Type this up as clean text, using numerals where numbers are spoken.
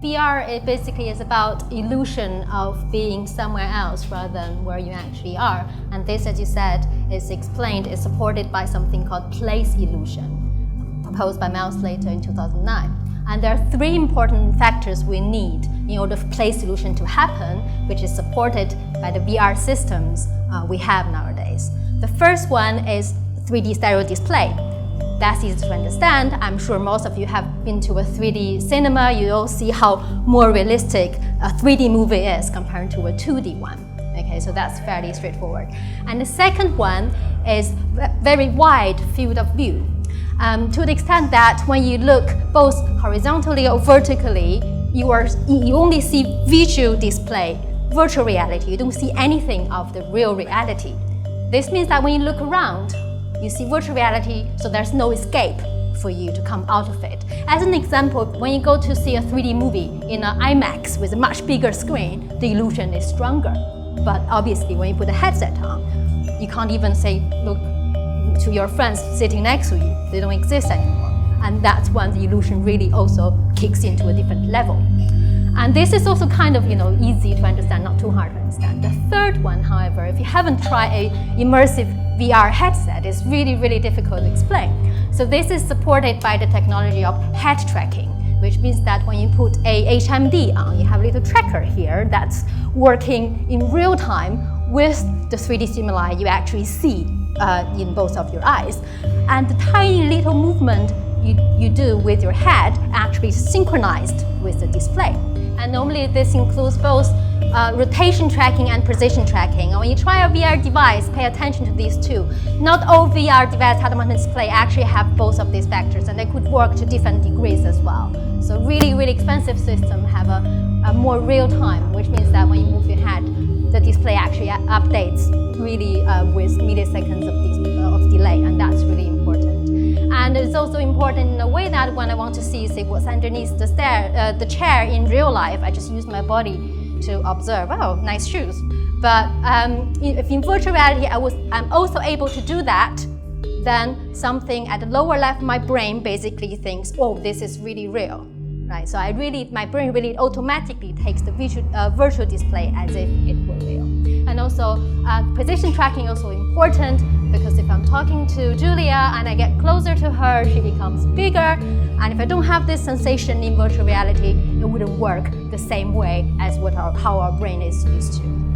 VR it basically is about illusion of being somewhere else rather than where you actually are. And this, as you said, is supported by something called place illusion, proposed by Mel Slater in 2009. And there are three important factors we need in order for place illusion to happen, which is supported by the VR systems we have nowadays. The first one is 3D stereo display. That's easy to understand. I'm sure most of you have been to a 3D cinema. You'll see how more realistic a 3D movie is compared to a 2D one. Okay, so that's fairly straightforward. And the second one is very wide field of view. To the extent that when you look both horizontally or vertically, you only see visual display, virtual reality. You don't see anything of the real reality. This means that when you look around, you see virtual reality, so there's no escape for you to come out of it. As an example, when you go to see a 3D movie in an IMAX with a much bigger screen, the illusion is stronger. But obviously, when you put a headset on, you can't even say, look to your friends sitting next to you. They don't exist anymore. And that's when the illusion really also kicks into a different level. And this is also kind of easy to understand, not too hard to understand. The third one, however, if you haven't tried a immersive VR headset, it's really, really difficult to explain. So this is supported by the technology of head tracking, which means that when you put a HMD on, you have a little tracker here that's working in real time with the 3D stimuli you actually see in both of your eyes. And the tiny little movement you do with your head actually synchronized with the display. And normally this includes both rotation tracking and position tracking. And when you try a VR device, pay attention to these two. Not all VR devices head-mounted display actually have both of these factors, and they could work to different degrees as well. So really, really expensive systems have a more real time, which means that when you move your head, the display actually updates really with milliseconds of delay, and that's really important. And it's also important in a way that when I want to see, say, what's underneath the chair in real life, I just use my body to observe, oh, nice shoes. But if in virtual reality I'm also able to do that, then something at the lower level of my brain basically thinks, oh, this is really real. Right? So my brain really automatically takes the virtual display as if it were real. And also, position tracking is also important, because if I'm talking to Julia and I get closer to her, she becomes bigger. And if I don't have this sensation in virtual reality, it wouldn't work the same way as how our brain is used to.